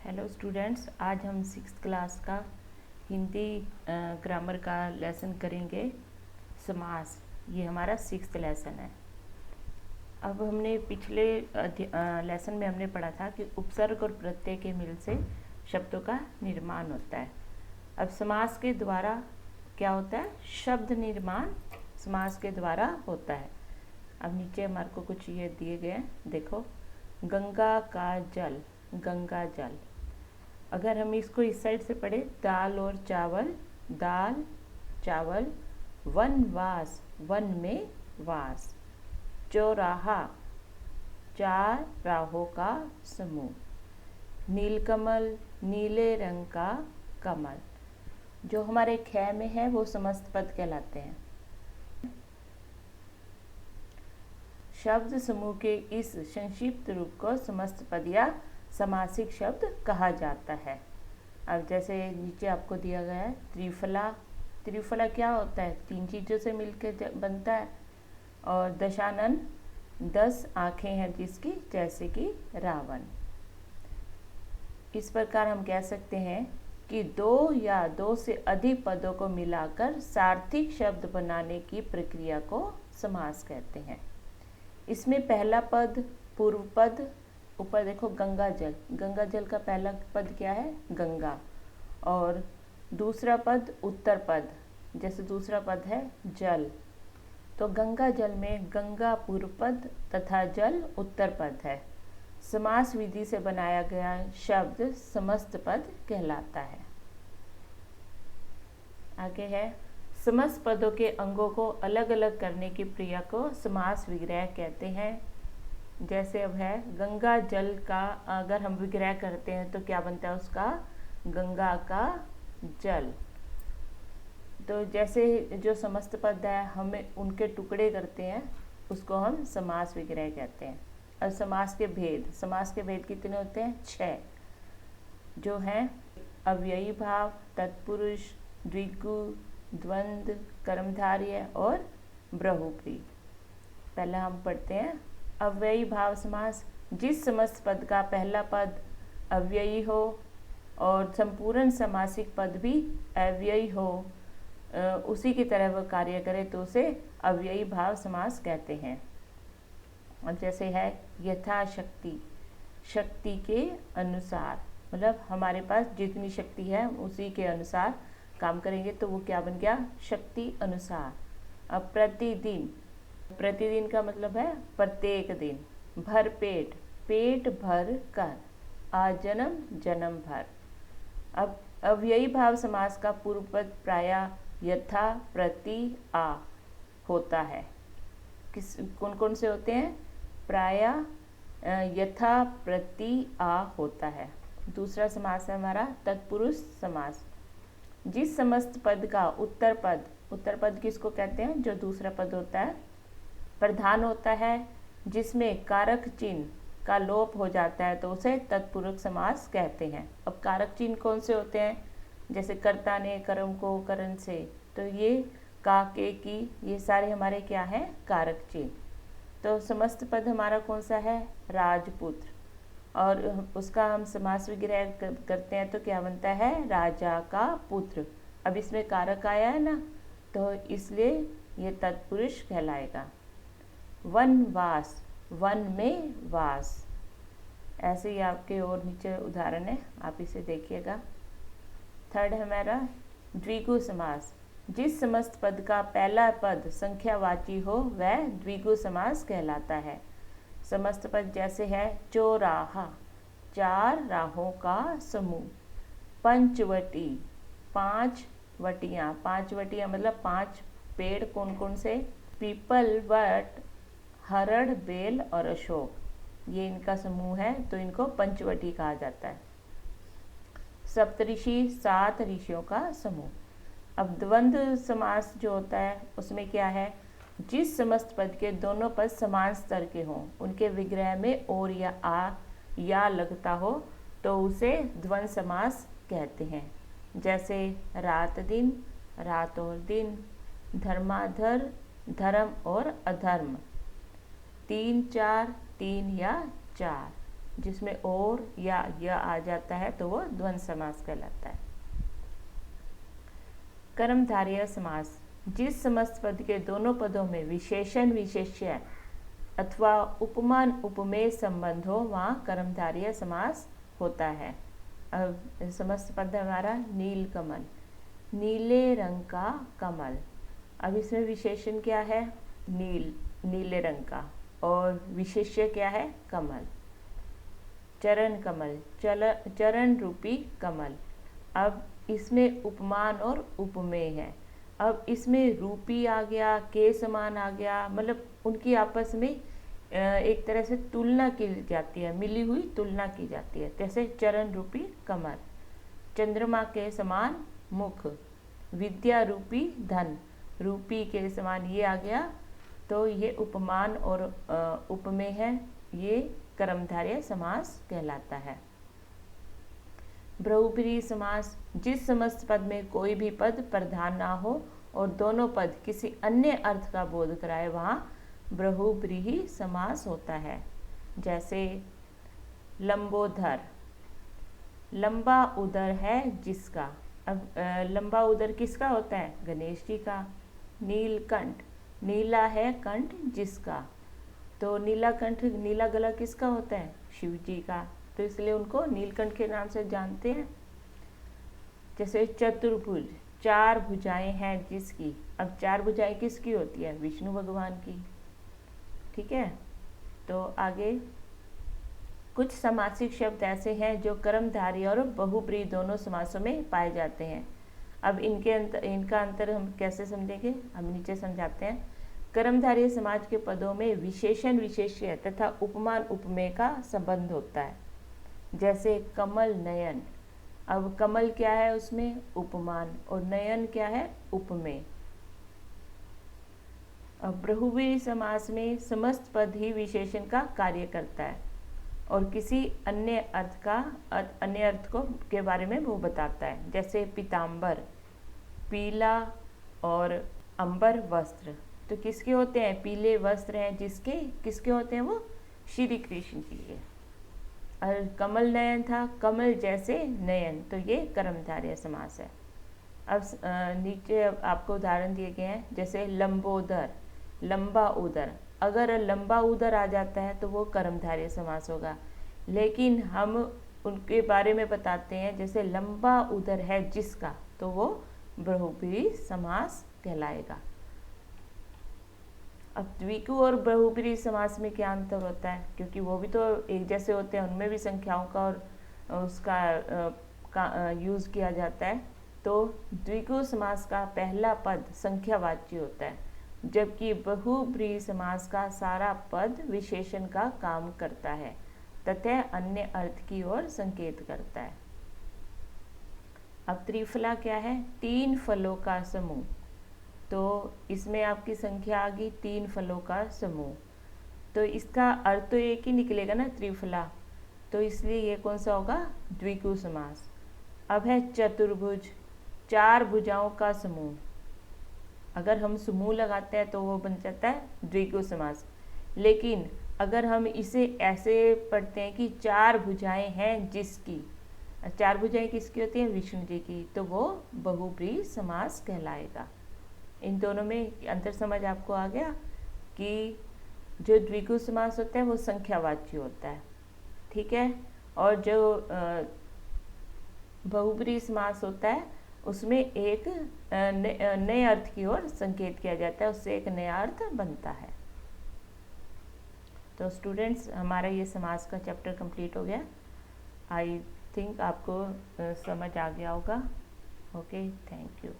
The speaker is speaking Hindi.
हेलो स्टूडेंट्स, आज हम 6th क्लास का हिंदी ग्रामर का लेसन करेंगे। समास, ये हमारा 6th लेसन है। अब हमने पिछले लेसन में हमने पढ़ा था कि उपसर्ग और प्रत्यय के मिल से शब्दों का निर्माण होता है। अब समास के द्वारा क्या होता है? शब्द निर्माण समास के द्वारा होता है। अब नीचे हमारे को कुछ ये दिए गए हैं, देखो। गंगा का जल, गंगा जल। अगर हम इसको इस साइड से पढ़े, दाल और चावल, दाल चावल। वनवास, वन में वास। चौराहा, चार राहों का समूह। नीलकमल, नीले रंग का कमल। जो हमारे ख में है वो समस्त पद कहलाते हैं। शब्द समूह के इस संक्षिप्त रूप को समस्त पद या समासिक शब्द कहा जाता है। अब जैसे नीचे आपको दिया गया है त्रिफला। त्रिफला क्या होता है? 3 चीज़ों से मिलकर बनता है। और दशानन, 10 आँखें हैं जिसकी, जैसे कि रावण। इस प्रकार हम कह सकते हैं कि 2 या 2 से अधिक पदों को मिलाकर सार्थिक शब्द बनाने की प्रक्रिया को समास कहते हैं। इसमें पहला पद पूर्व पद, ऊपर देखो गंगा जल, गंगा जल का पहला पद क्या है? गंगा। और दूसरा पद उत्तर पद, जैसे दूसरा पद है जल, तो गंगा जल में गंगा पूर्व पद तथा जल उत्तर पद है। समास विधि से बनाया गया शब्द समस्त पद कहलाता है। आगे है, समस्त पदों के अंगों को अलग अलग करने की क्रिया को समास विग्रह कहते हैं। जैसे अब है गंगा जल का, अगर हम विग्रह करते हैं तो क्या बनता है उसका? गंगा का जल। तो जैसे जो समस्त पद है हमें उनके टुकड़े करते हैं, उसको हम समास विग्रह कहते हैं। अब समास के भेद, समास के भेद कितने होते हैं? 6, जो हैं अव्ययी भाव, तत्पुरुष, द्विगु, द्वंद्व, कर्मधारय और बहुब्रीहि। पहला हम पढ़ते हैं अव्ययी भाव समास। जिस समस्त पद का पहला पद अव्ययी हो और संपूर्ण समासिक पद भी अव्ययी हो, उसी की तरह वह कार्य करे तो उसे अव्ययी भाव समास कहते हैं। और जैसे है यथाशक्ति, शक्ति के अनुसार, मतलब हमारे पास जितनी शक्ति है उसी के अनुसार काम करेंगे तो वो क्या बन गया? शक्ति अनुसार। अब प्रतिदिन, प्रतिदिन का मतलब है प्रत्येक दिन। भर पेट, पेट भर कर। आजन्म, जन्म भर। अब अव्ययी भाव समास का पूर्व पद प्रायः यथा, प्रति, आ होता है। किस कौन कौन से होते हैं? प्रायः यथा, प्रति, आ होता है। दूसरा समास है हमारा तत्पुरुष समास। जिस समस्त पद का उत्तर पद, उत्तर पद किसको कहते हैं? जो दूसरा पद होता है प्रधान होता है, जिसमें कारक चिन्ह का लोप हो जाता है तो उसे तत्पुरुष समास कहते हैं। अब कारक चिन्ह कौन से होते हैं? जैसे कर्ता ने कर्म को करण से, तो ये का, के, की, ये सारे हमारे क्या हैं? कारक चिन्ह। तो समस्त पद हमारा कौन सा है? राजपुत्र। और उसका हम समास विग्रह करते हैं तो क्या बनता है? राजा का पुत्र। अब इसमें कारक आया है ना, तो इसलिए ये तत्पुरुष कहलाएगा। वनवास, वन में वास। ऐसे ही आपके और नीचे उदाहरण है, आप इसे देखिएगा। थर्ड है हमारा द्विगु समास। जिस समस्त पद का पहला पद संख्यावाची हो वह द्विगु समास कहलाता है। समस्त पद जैसे है चौराहा, 4 राहों का समूह। पंचवटी, 5 वटियाँ, 5 वटियाँ मतलब 5 पेड़। कौन कौन से? पीपल, वट, हरड़, बेल और अशोक, ये इनका समूह है, तो इनको पंचवटी कहा जाता है। सप्तऋषि, 7 ऋषियों का समूह। अब द्वंद्व समास जो होता है उसमें क्या है? जिस समस्त पद के दोनों पद समान स्तर के हों, उनके विग्रह में और या आ या लगता हो तो उसे द्वंद्व समास कहते हैं। जैसे रात दिन, रात और दिन। धर्माधर, धर्म और अधर्म। 3 4, 3 या 4। जिसमें और या यह आ जाता है तो वो द्वंद्व समास कहलाता है। कर्मधारय समास, जिस समस्त पद के दोनों पदों में विशेषण विशेष्य अथवा उपमान उपमेय संबंध हो वहाँ कर्मधारय समास होता है। अब समस्त पद हमारा नील कमल, नीले रंग का कमल। अब इसमें विशेषण क्या है? नील, नीले रंग का, और विशेष्य क्या है? कमल। चरण कमल, चरण रूपी कमल। अब इसमें उपमान और उपमेय है। अब इसमें रूपी आ गया, के समान आ गया, मतलब उनकी आपस में एक तरह से तुलना की जाती है, मिली हुई तुलना की जाती है। जैसे चरण रूपी कमल, चंद्रमा के समान मुख, विद्या रूपी धन, रूपी के समान ये आ गया। तो ये उपमान और उपमेय है, ये कर्मधारय समास कहलाता है। बहुब्रीहि समास, जिस समस्त पद में कोई भी पद प्रधान ना हो और दोनों पद किसी अन्य अर्थ का बोध कराए वहाँ बहुब्रीहि समास होता है। जैसे लंबोदर, लंबा उदर है जिसका। अब लंबा उदर किसका होता है? गणेश जी का। नीलकंठ, नीला है कंठ जिसका, तो नीला कंठ, नीला गला किसका होता है? शिव जी का, तो इसलिए उनको नीलकंठ के नाम से जानते हैं। जैसे चतुर्भुज, चार भुजाएं हैं जिसकी। अब चार भुजाएं किसकी होती है? विष्णु भगवान की। ठीक है, तो आगे कुछ समासिक शब्द ऐसे हैं जो कर्मधारय और बहुब्रीहि दोनों समासों में पाए जाते हैं। अब इनका अंतर हम कैसे समझेंगे? हम नीचे समझाते हैं। कर्मधारय समाज के पदों में विशेषण विशेष्य तथा उपमान उपमेय का संबंध होता है। जैसे कमल नयन, अब कमल क्या है? उसमें उपमान, और नयन क्या है? उपमेय। अब बहुब्रीहि समास में समस्त पद ही विशेषण का कार्य करता है और किसी अन्य अर्थ को के बारे में वो बताता है। जैसे पीताम्बर, पीला, और अंबर वस्त्र, तो किसके होते हैं? पीले वस्त्र हैं जिसके, किसके होते हैं वो? श्री कृष्ण जी के। और कमल नयन था, कमल जैसे नयन, तो ये कर्मधारय समास है। अब नीचे आपको उदाहरण दिए गए हैं। जैसे लंबोदर, लंबा उदर, अगर लंबा उदर आ जाता है तो वो कर्मधारय समास होगा, लेकिन हम उनके बारे में बताते हैं। जैसे लंबा उदर है जिसका, तो वो बहुब्रीहि समास कहलाएगा। अब द्विगु और बहुब्रीहि समास में क्या अंतर होता है? क्योंकि वो भी तो एक जैसे होते हैं, उनमें भी संख्याओं का और उसका यूज़ किया जाता है। तो द्विगु समास का पहला पद संख्यावाची होता है, जबकि बहुब्रीहि समास का सारा पद विशेषण का काम करता है तथा अन्य अर्थ की ओर संकेत करता है। अब त्रिफला क्या है? तीन फलों का समूह। तो इसमें आपकी संख्या आ गई, तीन फलों का समूह, तो इसका अर्थ तो एक ही निकलेगा ना, त्रिफला, तो इसलिए ये कौन सा होगा? द्विगु समास। अब है चतुर्भुज, चार भुजाओं का समूह। अगर हम समूह लगाते हैं तो वो बन जाता है द्विगु समास। लेकिन अगर हम इसे ऐसे पढ़ते हैं कि चार भुजाएं हैं जिसकी, चार भुजाएं किसकी होती हैं? विष्णु जी की, तो वो बहुब्रीहि समास कहलाएगा। इन दोनों में अंतर समझ आपको आ गया कि जो द्विगु समास होता है वो संख्यावाची होता है, ठीक है, और जो बहुब्रीहि समास होता है उसमें एक नए अर्थ की ओर संकेत किया जाता है, उससे एक नया अर्थ बनता है। तो स्टूडेंट्स, हमारा ये समास का चैप्टर कंप्लीट हो गया। आई थिंक आपको समझ आ गया होगा। Okay, thank you.